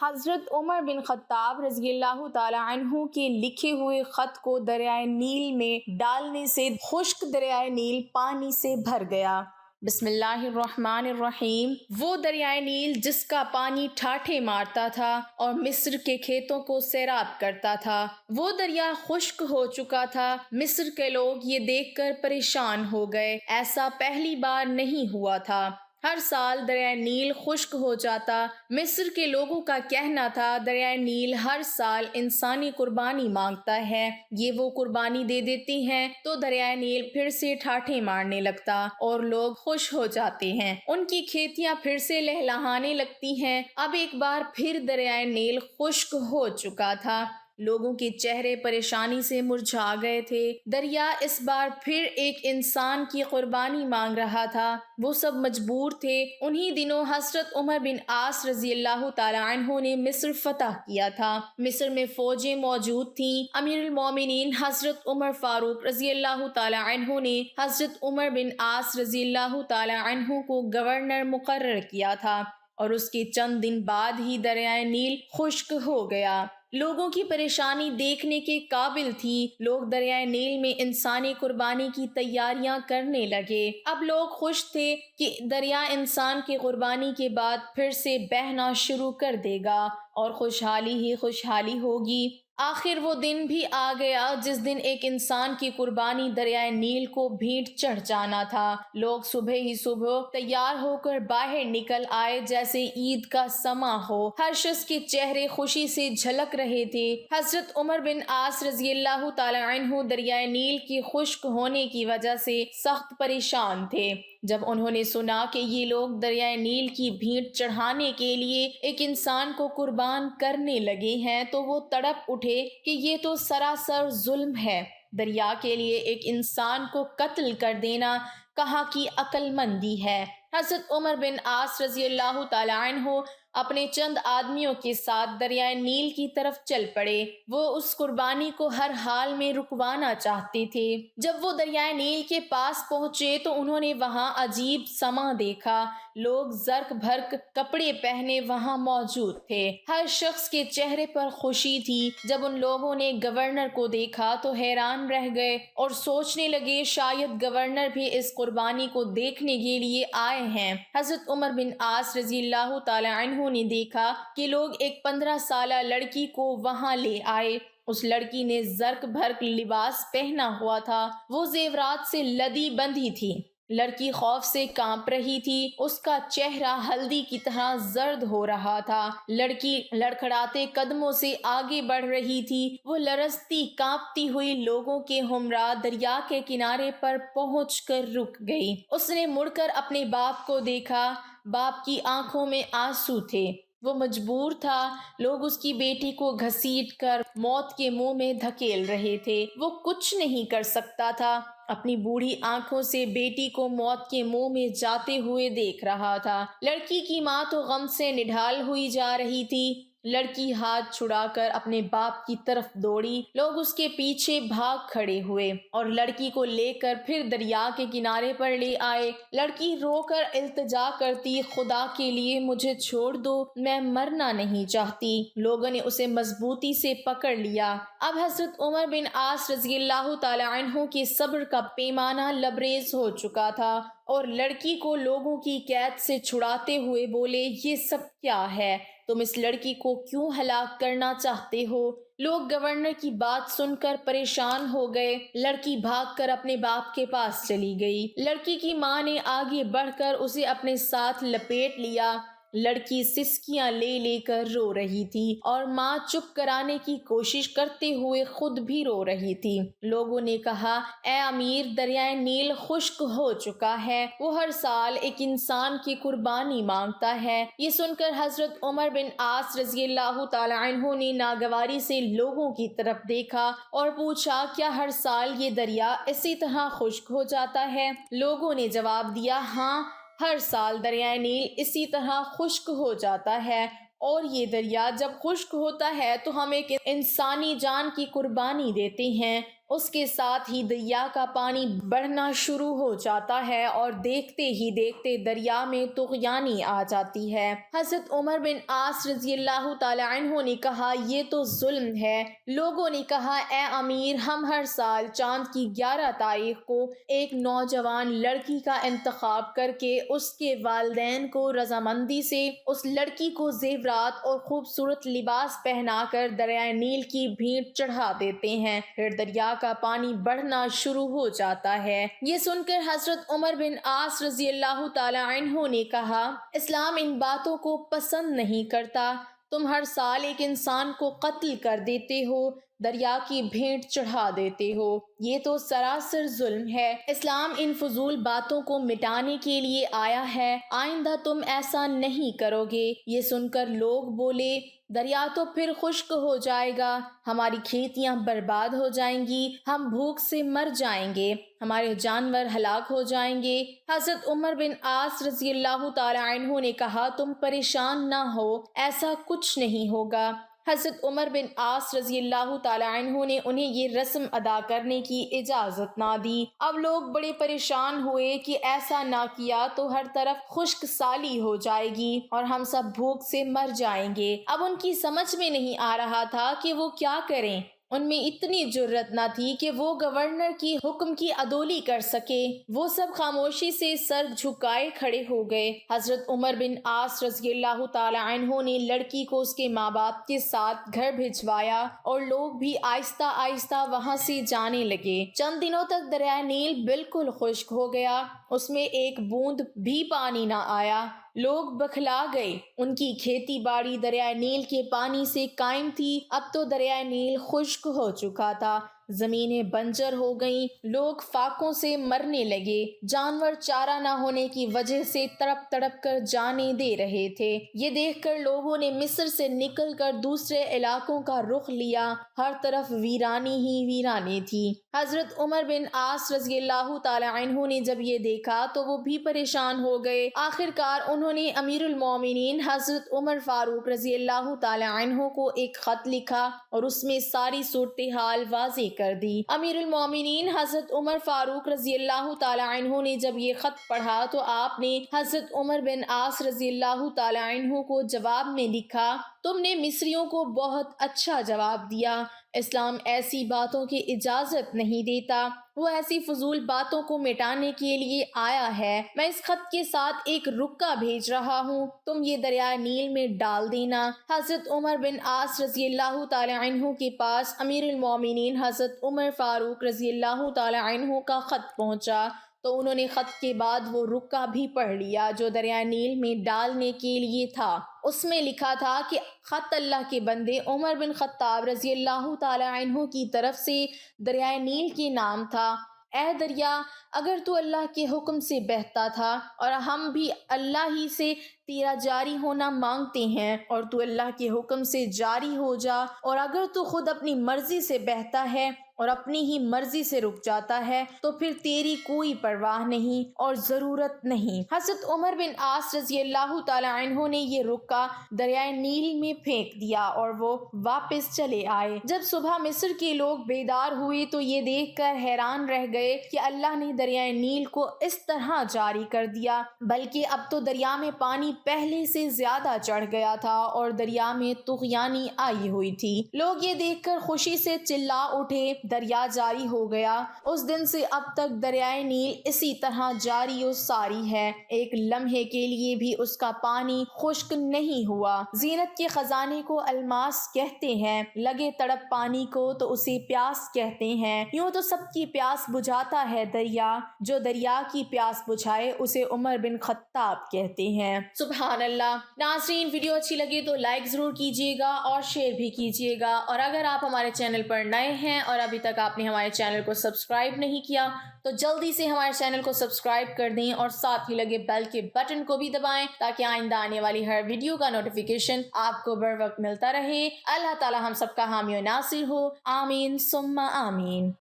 حضرت عمر بن خطاب رضی اللہ تعالی عنہ کے لکھے ہوئے خط کو دریائے نیل میں ڈالنے سے خشک دریائے نیل پانی سے بھر گیا۔ بسم اللہ الرحمن الرحیم۔ وہ دریائے نیل جس کا پانی ٹھاٹھے مارتا تھا اور مصر کے کھیتوں کو سیراب کرتا تھا، وہ دریا خشک ہو چکا تھا۔ مصر کے لوگ یہ دیکھ کر پریشان ہو گئے، ایسا پہلی بار نہیں ہوا تھا۔ ہر سال دریائے نیل خشک ہو جاتا۔ مصر کے لوگوں کا کہنا تھا دریائے نیل ہر سال انسانی قربانی مانگتا ہے، یہ وہ قربانی دے دیتے ہیں تو دریائے نیل پھر سے ٹھاٹھے مارنے لگتا اور لوگ خوش ہو جاتے ہیں، ان کی کھیتیاں پھر سے لہلہانے لگتی ہیں۔ اب ایک بار پھر دریائے نیل خشک ہو چکا تھا، لوگوں کے چہرے پریشانی سے مرجھا گئے تھے۔ دریا اس بار پھر ایک انسان کی قربانی مانگ رہا تھا، وہ سب مجبور تھے۔ انہی دنوں حضرت عمر بن عاص رضی اللہ تعالی عنہ نے مصر فتح کیا تھا۔ مصر میں فوجیں موجود تھیں۔ امیر المومنین حضرت عمر فاروق رضی اللہ تعالی عنہ نے حضرت عمر بن عاص رضی اللہ تعالی عنہ کو گورنر مقرر کیا تھا اور اس کے چند دن بعد ہی دریائے نیل خشک ہو گیا۔ لوگوں کی پریشانی دیکھنے کے قابل تھی۔ لوگ دریائے نیل میں انسانی قربانی کی تیاریاں کرنے لگے۔ اب لوگ خوش تھے کہ دریا انسان کی قربانی کے بعد پھر سے بہنا شروع کر دے گا اور خوشحالی ہی خوشحالی ہوگی۔ آخر وہ دن بھی آ گیا جس دن ایک انسان کی قربانی دریائے نیل کو بھینٹ چڑھ جانا تھا۔ لوگ صبح ہی صبح تیار ہو کر باہر نکل آئے جیسے عید کا سماں ہو۔ ہر شخص کے چہرے خوشی سے جھلک رہے تھے۔ حضرت عمر بن عاص رضی اللہ تعالی عنہ دریائے نیل کی خشک ہونے کی وجہ سے سخت پریشان تھے۔ جب انہوں نے سنا کہ یہ لوگ دریائے نیل کی بھینٹ چڑھانے کے لیے ایک انسان کو قربان کرنے لگے ہیں تو وہ تڑپ اٹھے کہ یہ تو سراسر ظلم ہے۔ دریا کے لیے ایک انسان کو قتل کر دینا کہاں کی عقل مندی ہے۔ حضرت عمر بن عاص رضی اللہ تعالی عنہ اپنے چند آدمیوں کے ساتھ دریائے نیل کی طرف چل پڑے۔ وہ اس قربانی کو ہر حال میں رکوانا چاہتے تھے۔ جب وہ دریائے نیل کے پاس پہنچے تو انہوں نے وہاں عجیب سماں دیکھا۔ لوگ زرق بھرق کپڑے پہنے وہاں موجود تھے۔ ہر شخص کے چہرے پر خوشی تھی۔ جب ان لوگوں نے گورنر کو دیکھا تو حیران رہ گئے اور سوچنے لگے شاید گورنر بھی اس قربانی کو دیکھنے کے لیے آئے ہیں۔ حضرت عمر بن عاص رضی اللہ تعالی عنہ نے دیکھا کہ لوگ ایک 15 سالہ لڑکی کو وہاں لے آئے۔ اس لڑکی نے زرق بھرق لباس پہنا ہوا تھا، وہ زیورات سے لدی بندھی تھی۔ لڑکی خوف سے کانپ رہی تھی، اس کا چہرہ ہلدی کی طرح زرد ہو رہا تھا۔ لڑکی لڑکھڑاتے قدموں سے آگے بڑھ رہی تھی۔ وہ لرزتی کانپتی ہوئی لوگوں کے ہمراہ دریا کے کنارے پر پہنچ کر رک گئی۔ اس نے مڑ کر اپنے باپ کو دیکھا، باپ کی آنکھوں میں آنسو تھے، وہ مجبور تھا۔ لوگ اس کی بیٹی کو گھسیٹ کر موت کے منہ میں دھکیل رہے تھے، وہ کچھ نہیں کر سکتا تھا۔ اپنی بوڑھی آنکھوں سے بیٹی کو موت کے منہ میں جاتے ہوئے دیکھ رہا تھا۔ لڑکی کی ماں تو غم سے نڈھال ہوئی جا رہی تھی۔ لڑکی ہاتھ چھڑا کر اپنے باپ کی طرف دوڑی۔ لوگ اس کے پیچھے بھاگ کھڑے ہوئے اور لڑکی کو لے کر پھر دریا کے کنارے پر لے آئے۔ لڑکی رو کر التجا کرتی، خدا کے لیے مجھے چھوڑ دو، میں مرنا نہیں چاہتی۔ لوگوں نے اسے مضبوطی سے پکڑ لیا۔ اب حضرت عمر بن عاص رضی اللہ تعالی عنہ کے صبر کا پیمانہ لبریز ہو چکا تھا اور لڑکی کو لوگوں کی قید سے چھڑاتے ہوئے بولے، یہ سب کیا ہے؟ تم اس لڑکی کو کیوں ہلاک کرنا چاہتے ہو؟ لوگ گورنر کی بات سن کر پریشان ہو گئے۔ لڑکی بھاگ کر اپنے باپ کے پاس چلی گئی۔ لڑکی کی ماں نے آگے بڑھ کر اسے اپنے ساتھ لپیٹ لیا۔ لڑکی سسکیاں لے لے کر رو رہی تھی اور ماں چپ کرانے کی کوشش کرتے ہوئے خود بھی رو رہی تھی۔ لوگوں نے کہا، اے امیر، دریائے نیل خشک ہو چکا ہے، وہ ہر سال ایک انسان کی قربانی مانگتا ہے۔ یہ سن کر حضرت عمر بن عاص رضی اللہ تعالی عنہ نے ناگواری سے لوگوں کی طرف دیکھا اور پوچھا، کیا ہر سال یہ دریا اسی طرح خشک ہو جاتا ہے؟ لوگوں نے جواب دیا، ہاں، ہر سال دریائے نیل اسی طرح خشک ہو جاتا ہے، اور یہ دریا جب خشک ہوتا ہے تو ہم ایک انسانی جان کی قربانی دیتے ہیں۔ اس کے ساتھ ہی دریا کا پانی بڑھنا شروع ہو جاتا ہے اور دیکھتے ہی دیکھتے دریا میں طغیانی آ جاتی ہے۔ حضرت عمر بن عاص رضی اللہ تعالی عنہ نے کہا یہ تو ظلم ہے۔ لوگوں نے کہا اے امیر، ہم ہر سال چاند کی 11 تاریخ کو ایک نوجوان لڑکی کا انتخاب کر کے اس کے والدین کو رضامندی سے اس لڑکی کو زیورات اور خوبصورت لباس پہنا کر دریائے نیل کی بھیٹ چڑھا دیتے ہیں، پھر دریا کا پانی بڑھنا شروع ہو جاتا ہے۔ یہ سن کر حضرت عمر بن عاص رضی اللہ تعالی عنہ نے کہا اسلام ان باتوں کو پسند نہیں کرتا، تم ہر سال ایک انسان کو قتل کر دیتے ہو، دریا کی بھیٹ چڑھا دیتے ہو، یہ تو سراسر ظلم ہے۔ اسلام ان فضول باتوں کو مٹانے کے لیے آیا ہے، آئندہ تم ایسا نہیں کرو گے۔ یہ سن کر لوگ بولے دریا تو پھر خشک ہو جائے گا، ہماری کھیتیاں برباد ہو جائیں گی، ہم بھوک سے مر جائیں گے، ہمارے جانور ہلاک ہو جائیں گے۔ حضرت عمر بن عاص رضی اللہ تعالی عنہ نے کہا تم پریشان نہ ہو، ایسا کچھ نہیں ہوگا۔ حضرت عمر بن عاص رضی اللہ تعالی عنہ نے انہیں یہ رسم ادا کرنے کی اجازت نہ دی۔ اب لوگ بڑے پریشان ہوئے کہ ایسا نہ کیا تو ہر طرف خشک سالی ہو جائے گی اور ہم سب بھوک سے مر جائیں گے۔ اب ان کی سمجھ میں نہیں آ رہا تھا کہ وہ کیا کریں۔ ان میں اتنی جرت نہ تھی کہ وہ گورنر کی حکم کی عدولی کر سکے۔ وہ سب خاموشی سے سر جھکائے کھڑے ہو گئے۔ حضرت عمر بن عاص رضی اللہ تعالی عنہ نے لڑکی کو اس کے ماں باپ کے ساتھ گھر بھجوایا اور لوگ بھی آہستہ آہستہ وہاں سے جانے لگے۔ چند دنوں تک دریائے نیل بالکل خشک ہو گیا، اس میں ایک بوند بھی پانی نہ آیا۔ لوگ بکھلا گئے، ان کی کھیتی باڑی دریائے نیل کے پانی سے قائم تھی۔ اب تو دریائے نیل خشک ہو چکا تھا، زمینیں بنجر ہو گئیں، لوگ فاقوں سے مرنے لگے، جانور چارہ نہ ہونے کی وجہ سے تڑپ تڑپ کر جانیں دے رہے تھے۔ یہ دیکھ کر لوگوں نے مصر سے نکل کر دوسرے علاقوں کا رخ لیا، ہر طرف ویرانی ہی ویرانی تھی۔ حضرت عمر بن عاص رضی اللہ تعالی عنہ نے جب یہ دیکھا تو وہ بھی پریشان ہو گئے۔ آخر کار انہوں نے امیر المومنین حضرت عمر فاروق رضی اللہ تعالی عنہ کو ایک خط لکھا اور اس میں ساری صورتحال واضح کر دی۔ امیر المومنین حضرت عمر فاروق رضی اللہ تعالی عنہ نے جب یہ خط پڑھا تو آپ نے حضرت عمر بن عاص رضی اللہ تعالی عنہ کو جواب میں لکھا تم نے مصریوں کو بہت اچھا جواب دیا، اسلام ایسی باتوں کی اجازت نہیں دیتا، وہ ایسی فضول باتوں کو مٹانے کے لیے آیا ہے۔ میں اس خط کے ساتھ ایک رکا بھیج رہا ہوں، تم یہ دریائے نیل میں ڈال دینا۔ حضرت عمر بن عاص رضی اللہ تعالی عنہ کے پاس امیر المومنین حضرت عمر فاروق رضی اللہ تعالی عنہ کا خط پہنچا تو انہوں نے خط کے بعد وہ رکا بھی پڑھ لیا جو دریائے نیل میں ڈالنے کے لیے تھا۔ اس میں لکھا تھا کہ خط اللہ کے بندے عمر بن خطاب رضی اللہ تعالی عنہ کی طرف سے دریائے نیل کے نام تھا۔ اے دریا، اگر تو اللہ کے حکم سے بہتا تھا اور ہم بھی اللہ ہی سے تیرا جاری ہونا مانگتے ہیں اور تو اللہ کے حکم سے جاری ہو جا، اور اگر تو خود اپنی مرضی سے بہتا ہے اور اپنی ہی مرضی سے رک جاتا ہے تو پھر تیری کوئی پرواہ نہیں اور ضرورت نہیں۔ حضرت عمر بن عاص رضی اللہ تعالی عنہ نے یہ رکا دریائے نیل میں پھینک دیا اور وہ واپس چلے آئے۔ جب صبح مصر کے لوگ بیدار ہوئے تو یہ دیکھ کر حیران رہ گئے کہ اللہ نے دریائے نیل کو اس طرح جاری کر دیا، بلکہ اب تو دریا میں پانی پہلے سے زیادہ چڑھ گیا تھا اور دریا میں طغیانی آئی ہوئی تھی۔ لوگ یہ دیکھ کر خوشی سے چلا اٹھے، دریا جاری ہو گیا۔ اس دن سے اب تک دریائے نیل اسی طرح جاری و ساری ہے، ایک لمحے کے لیے بھی اس کا پانی خشک نہیں ہوا۔ زینت کے خزانے کو الماس کہتے ہیں، لگے تڑپ پانی کو تو اسے پیاس کہتے ہیں۔ یوں تو سب کی پیاس بجھاتا ہے دریا، جو دریا کی پیاس بجھائے اسے عمر بن خطاب کہتے ہیں۔ سبحان اللہ۔ ناظرین، ویڈیو اچھی لگی تو لائک ضرور کیجیے گا اور شیئر بھی کیجیے گا، اور اگر آپ ہمارے چینل پر نئے ہیں اور ابھی تک آپ نے ہمارے چینل کو سبسکرائب نہیں کیا تو جلدی سے ہمارے چینل کو سبسکرائب کر دیں اور ساتھ ہی لگے بیل کے بٹن کو بھی دبائیں تاکہ آئندہ آنے والی ہر ویڈیو کا نوٹیفیکیشن آپ کو بر وقت ملتا رہے۔ اللہ تعالی ہم سب کا حامی و ناصر ہو، آمین ثم آمین۔